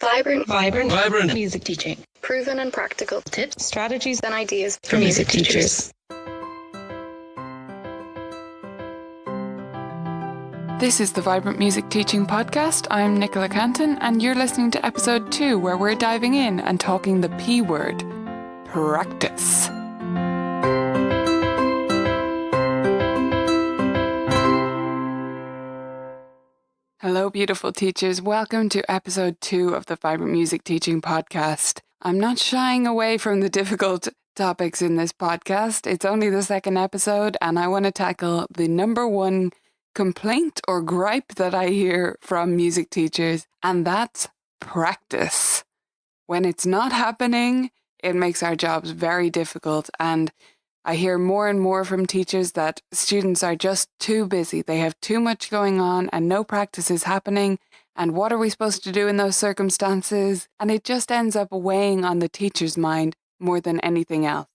Vibrant music teaching. Proven and practical Tips, strategies, and ideas for music teachers. This is the Vibrant Music Teaching Podcast. I'm Nicola Canton, and you're listening to episode 2, where we're diving in and talking the P word, practice. Hello, beautiful teachers. Welcome to episode 2 of the Vibrant Music Teaching Podcast. I'm not shying away from the difficult topics in this podcast. It's only the second episode, and I want to tackle the number one complaint or gripe that I hear from music teachers, and that's practice. When it's not happening, it makes our jobs very difficult, and I hear more and more from teachers that students are just too busy. They have too much going on and no practice is happening. And what are we supposed to do in those circumstances? And it just ends up weighing on the teacher's mind more than anything else.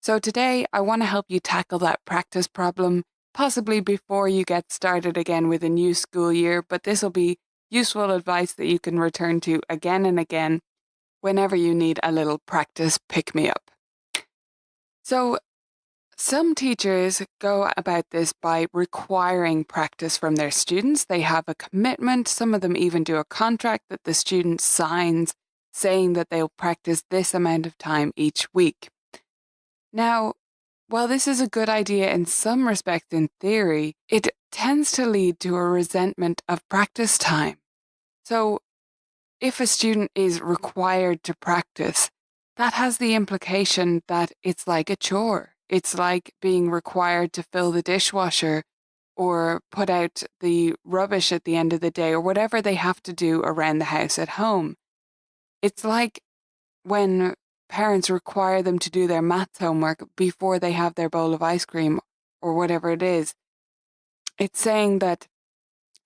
So today, I want to help you tackle that practice problem, possibly before you get started again with a new school year, but this will be useful advice that you can return to again and again whenever you need a little practice pick-me-up. So, some teachers go about this by requiring practice from their students. They have a commitment. Some of them even do a contract that the student signs saying that they'll practice this amount of time each week. Now, while this is a good idea in some respects in theory, it tends to lead to a resentment of practice time. So, if a student is required to practice, that has the implication that it's like a chore. It's like being required to fill the dishwasher or put out the rubbish at the end of the day or whatever they have to do around the house at home. It's like when parents require them to do their maths homework before they have their bowl of ice cream or whatever it is. It's saying that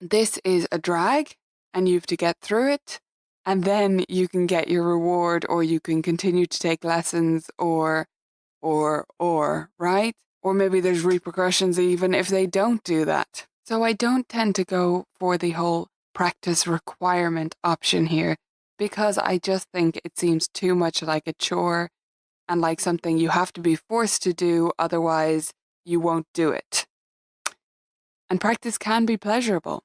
this is a drag and you have to get through it, and then you can get your reward, or you can continue to take lessons or, right? Or maybe there's repercussions even if they don't do that. So I don't tend to go for the whole practice requirement option here, because I just think it seems too much like a chore and like something you have to be forced to do, otherwise you won't do it. And practice can be pleasurable.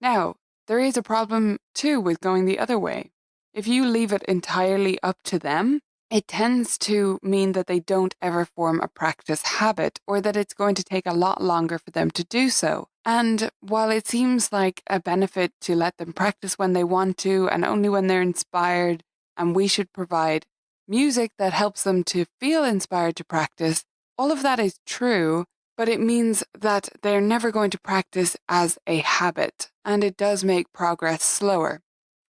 Now, there is a problem too with going the other way. If you leave it entirely up to them, it tends to mean that they don't ever form a practice habit, or that it's going to take a lot longer for them to do so. And while it seems like a benefit to let them practice when they want to and only when they're inspired, and we should provide music that helps them to feel inspired to practice, all of that is true, but it means that they're never going to practice as a habit, and it does make progress slower.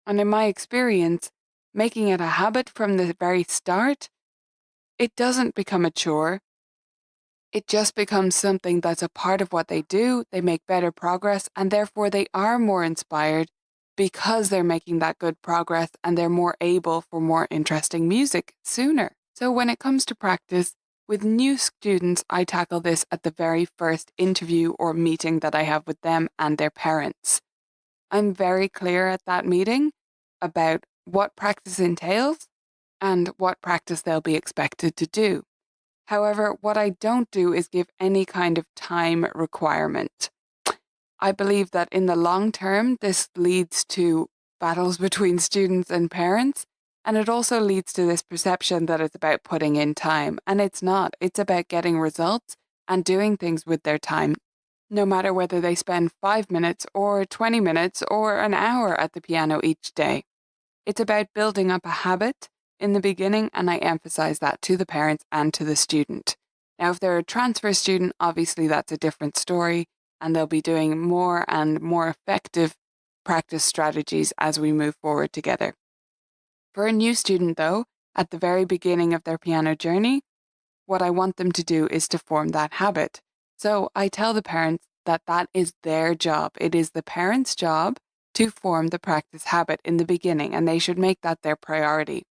And in my experience, making it a habit from the very start, it doesn't become a chore. It just becomes something that's a part of what they do. They make better progress, and therefore they are more inspired because they're making that good progress, and they're more able for more interesting music sooner. So when it comes to practice, with new students, I tackle this at the very first interview or meeting that I have with them and their parents. I'm very clear at that meeting about what practice entails and what practice they'll be expected to do. However, what I don't do is give any kind of time requirement. I believe that in the long term, this leads to battles between students and parents, and it also leads to this perception that it's about putting in time, and it's not. It's about getting results and doing things with their time, no matter whether they spend 5 minutes or 20 minutes or an hour at the piano each day. It's about building up a habit in the beginning, and I emphasize that to the parents and to the student. Now, if they're a transfer student, obviously that's a different story, and they'll be doing more and more effective practice strategies as we move forward together. For a new student, though, at the very beginning of their piano journey, what I want them to do is to form that habit. So I tell the parents that that is their job. It is the parents' job to form the practice habit in the beginning, and they should make that their priority.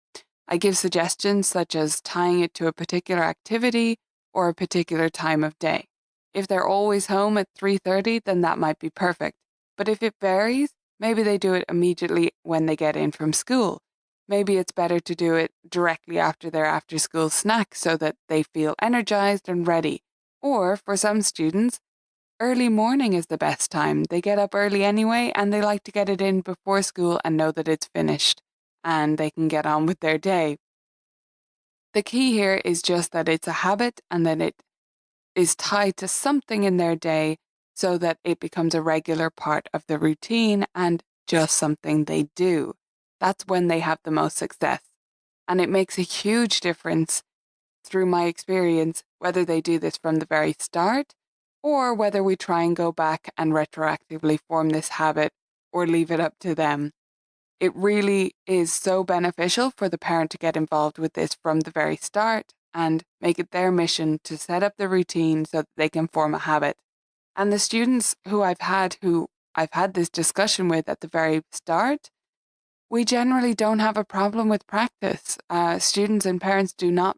I give suggestions such as tying it to a particular activity or a particular time of day. If they're always home at 3:30, then that might be perfect. But if it varies, Maybe they do it immediately when they get in from school. Maybe it's better to do it directly after their after school snack so that they feel energized and ready. Or for some students, early morning is the best time. They get up early anyway and they like to get it in before school and know that it's finished and they can get on with their day. The key here is just that it's a habit and that it is tied to something in their day so that it becomes a regular part of the routine and just something they do. That's when they have the most success. And it makes a huge difference through my experience, whether they do this from the very start or whether we try and go back and retroactively form this habit or leave it up to them. It really is so beneficial for the parent to get involved with this from the very start and make it their mission to set up the routine so that they can form a habit. And the students who I've had this discussion with at the very start, we generally don't have a problem with practice. Students and parents do not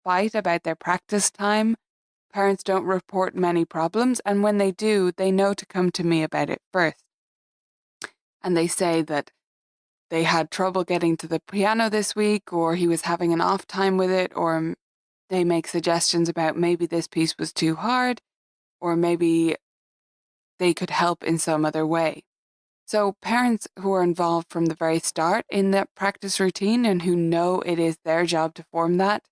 fight about their practice time. Parents don't report many problems, and when they do, they know to come to me about it first. And they say that they had trouble getting to the piano this week, or he was having an off time with it, or they make suggestions about maybe this piece was too hard, or maybe they could help in some other way. So parents who are involved from the very start in that practice routine and who know it is their job to form that,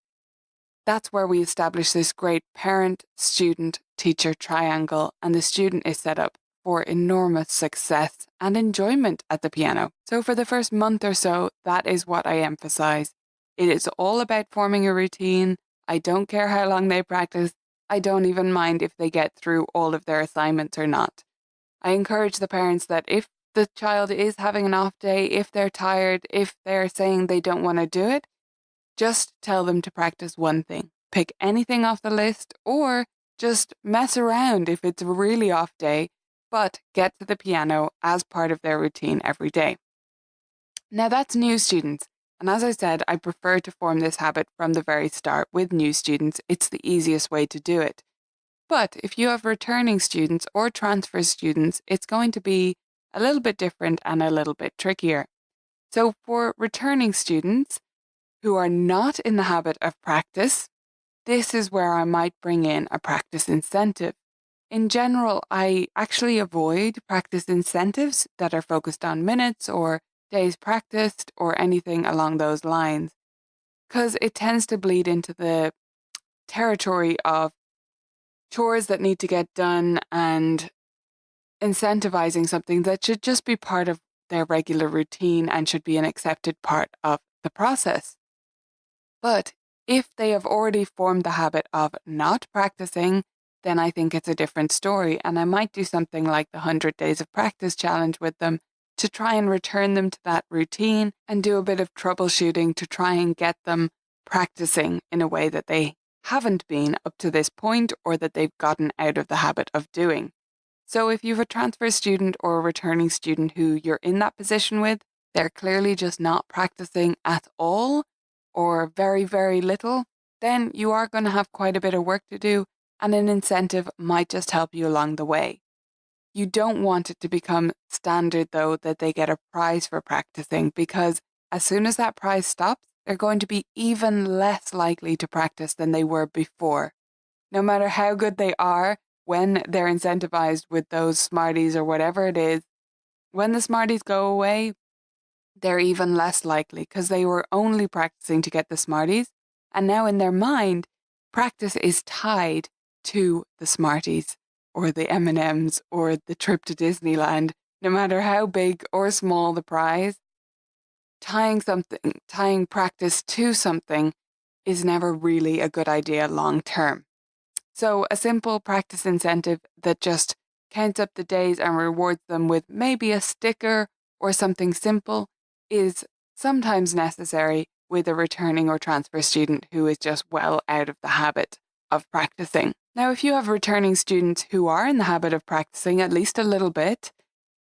that's where we establish this great parent, student, teacher triangle, and the student is set up for enormous success and enjoyment at the piano. So for the first month or so, that is what I emphasize. It is all about forming a routine. I don't care how long they practice. I don't even mind if they get through all of their assignments or not. I encourage the parents that if the child is having an off day, if they're tired, if they're saying they don't want to do it, just tell them to practice one thing. Pick anything off the list or just mess around if it's a really off day, but get to the piano as part of their routine every day. Now that's new students. And as I said, I prefer to form this habit from the very start with new students. It's the easiest way to do it. But if you have returning students or transfer students, it's going to be a little bit different and a little bit trickier. So for returning students who are not in the habit of practice, this is where I might bring in a practice incentive. In general, I actually avoid practice incentives that are focused on minutes or days practiced or anything along those lines, because it tends to bleed into the territory of chores that need to get done and incentivizing something that should just be part of their regular routine and should be an accepted part of the process. But if they have already formed the habit of not practicing, then I think it's a different story. And I might do something like the 100 Days of Practice challenge with them to try and return them to that routine and do a bit of troubleshooting to try and get them practicing in a way that they haven't been up to this point or that they've gotten out of the habit of doing. So if you have a transfer student or a returning student who you're in that position with, they're clearly just not practicing at all or very, very little, then you are going to have quite a bit of work to do, and an incentive might just help you along the way. You don't want it to become standard, though, that they get a prize for practicing, because as soon as that prize stops, they're going to be even less likely to practice than they were before. No matter how good they are, when they're incentivized with those Smarties or whatever it is, when the Smarties go away, they're even less likely because they were only practicing to get the Smarties. And now in their mind, practice is tied to the Smarties or the M&Ms or the trip to Disneyland. No matter how big or small the prize, tying practice to something is never really a good idea long term. So a simple practice incentive that just counts up the days and rewards them with maybe a sticker or something simple is sometimes necessary with a returning or transfer student who is just well out of the habit of practicing. Now, if you have returning students who are in the habit of practicing at least a little bit,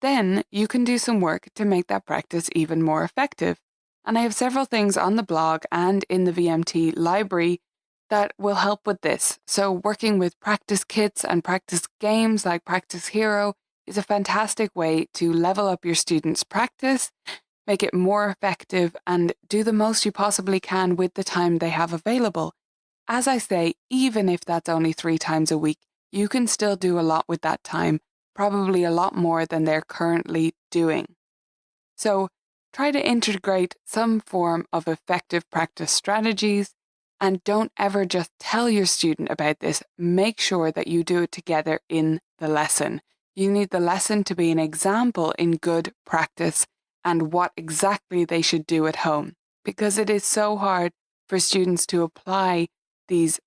then you can do some work to make that practice even more effective. And I have several things on the blog and in the VMT library that will help with this. So working with practice kits and practice games like Practice Hero is a fantastic way to level up your students' practice, make it more effective, and do the most you possibly can with the time they have available. As I say, even if that's only 3 times a week, you can still do a lot with that time, probably a lot more than they're currently doing. So try to integrate some form of effective practice strategies, and don't ever just tell your student about this. Make sure that you do it together in the lesson. You need the lesson to be an example in good practice and what exactly they should do at home, because it is so hard for students to apply these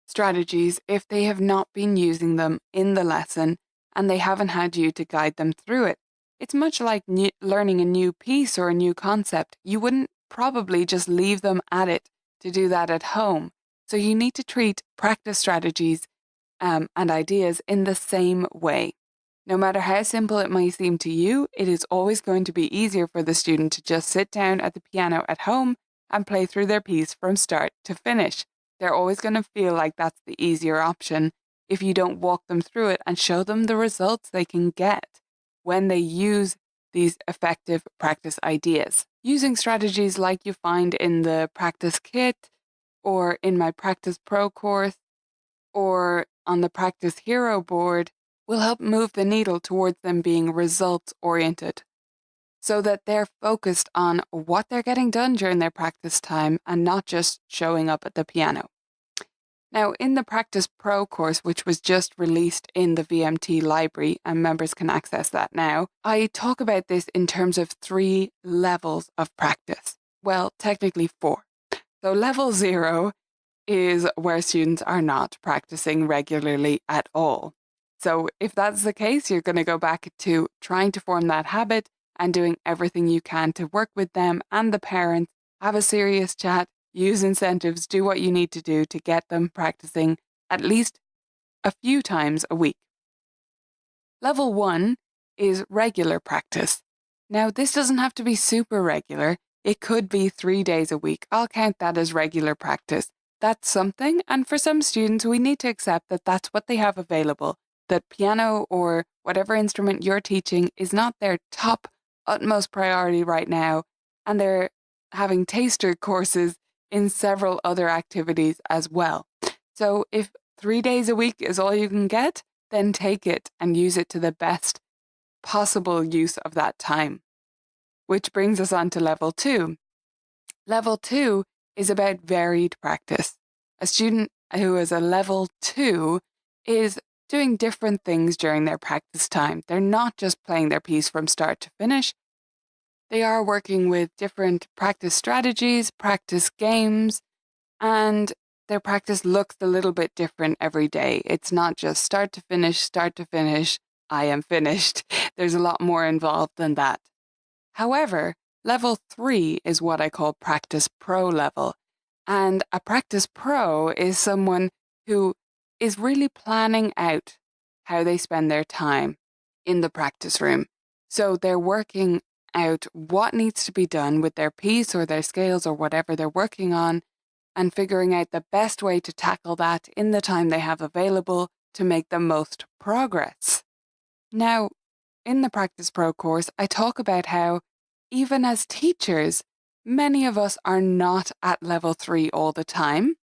strategies if they have not been using them in the lesson and they haven't had you to guide them through it. It's much like learning a new piece or a new concept. You wouldn't probably just leave them at it to do that at home. So you need to treat practice strategies and ideas in the same way. No matter how simple it might seem to you, it is always going to be easier for the student to just sit down at the piano at home and play through their piece from start to finish. They're always going to feel like that's the easier option if you don't walk them through it and show them the results they can get when they use these effective practice ideas. Using strategies like you find in the practice kit or in my Practice Pro course or on the Practice Hero board will help move the needle towards them being results oriented, so that they're focused on what they're getting done during their practice time and not just showing up at the piano. Now, in the Practice Pro course, which was just released in the VMT library, and members can access that now, I talk about this in terms of 3 levels of practice. Well, technically 4. So level 0 is where students are not practicing regularly at all. So if that's the case, you're going to go back to trying to form that habit and doing everything you can to work with them and the parents, have a serious chat, use incentives, do what you need to do to get them practicing at least a few times a week. Level 1 is regular practice. Now, this doesn't have to be super regular. It could be 3 days a week. I'll count that as regular practice. That's something, and for some students, we need to accept that that's what they have available, that piano or whatever instrument you're teaching is not their top, utmost priority right now, and they're having taster courses in several other activities as well. So if 3 days a week is all you can get, then take it and use it to the best possible use of that time. Which brings us on to level 2. Level 2 is about varied practice. A student who is a level 2 is doing different things during their practice time. They're not just playing their piece from start to finish. They are working with different practice strategies, practice games, and their practice looks a little bit different every day. It's not just start to finish, I am finished. There's a lot more involved than that. However, level 3 is what I call Practice Pro level. And a Practice Pro is someone who is really planning out how they spend their time in the practice room. So they're working out what needs to be done with their piece or their scales or whatever they're working on, and figuring out the best way to tackle that in the time they have available to make the most progress. Now, in the Practice Pro course, I talk about how, even as teachers, many of us are not at level 3 all the time.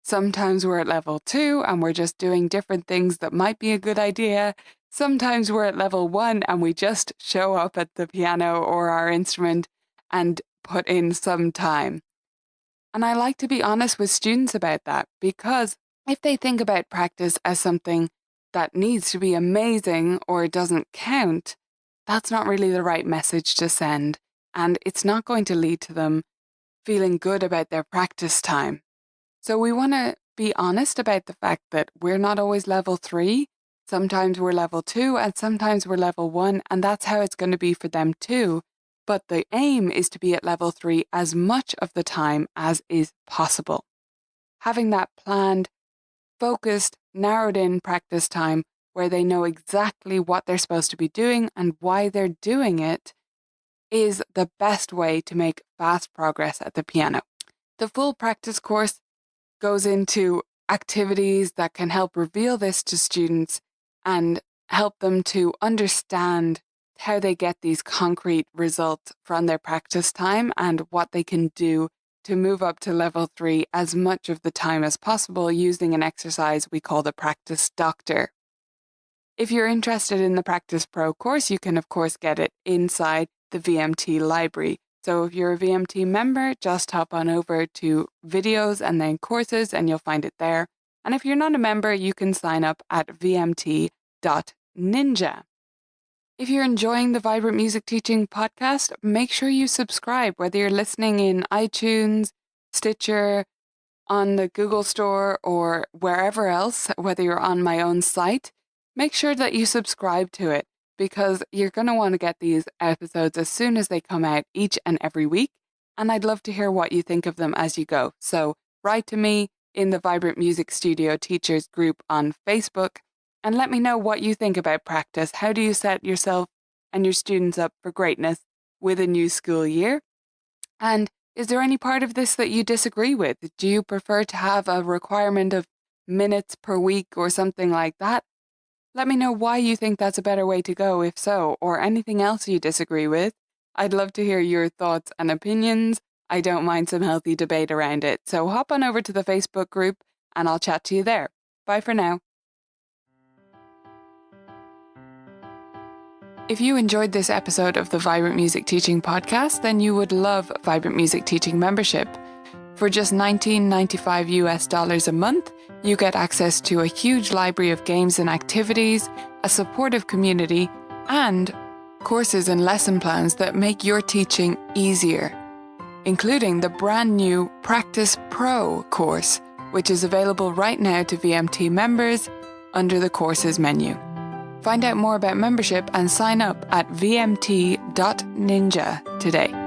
Sometimes we're at level 2 and we're just doing different things that might be a good idea. Sometimes we're at level 1 and we just show up at the piano or our instrument and put in some time. And I like to be honest with students about that, because if they think about practice as something that needs to be amazing or doesn't count, that's not really the right message to send, and it's not going to lead to them feeling good about their practice time. So we want to be honest about the fact that we're not always level 3. Sometimes we're level 2 and sometimes we're level 1, and that's how it's going to be for them too. But the aim is to be at level 3 as much of the time as is possible. Having that planned, focused, narrowed in practice time where they know exactly what they're supposed to be doing and why they're doing it is the best way to make fast progress at the piano. The full practice course goes into activities that can help reveal this to students and help them to understand how they get these concrete results from their practice time and what they can do to move up to level 3 as much of the time as possible using an exercise we call the Practice Doctor. If you're interested in the Practice Pro course, you can of course get it inside the VMT library. So if you're a VMT member, just hop on over to videos and then courses and you'll find it there. And if you're not a member, you can sign up at vmt.ninja. If you're enjoying the Vibrant Music Teaching podcast, make sure you subscribe, whether you're listening in iTunes, Stitcher, on the Google Store, or wherever else, whether you're on my own site. Make sure that you subscribe to it because you're going to want to get these episodes as soon as they come out each and every week. And I'd love to hear what you think of them as you go. So write to me in the Vibrant Music Studio Teachers group on Facebook and let me know what you think about practice. How do you set yourself and your students up for greatness with a new school year? And is there any part of this that you disagree with? Do you prefer to have a requirement of minutes per week or something like that? Let me know why you think that's a better way to go, if so, or anything else you disagree with. I'd love to hear your thoughts and opinions. I don't mind some healthy debate around it. So hop on over to the Facebook group and I'll chat to you there. Bye for now. If you enjoyed this episode of the Vibrant Music Teaching podcast, then you would love Vibrant Music Teaching membership. For just $19.95 US a month, you get access to a huge library of games and activities, a supportive community, and courses and lesson plans that make your teaching easier, including the brand new Practice Pro course, which is available right now to VMT members under the courses menu. Find out more about membership and sign up at vmt.ninja today.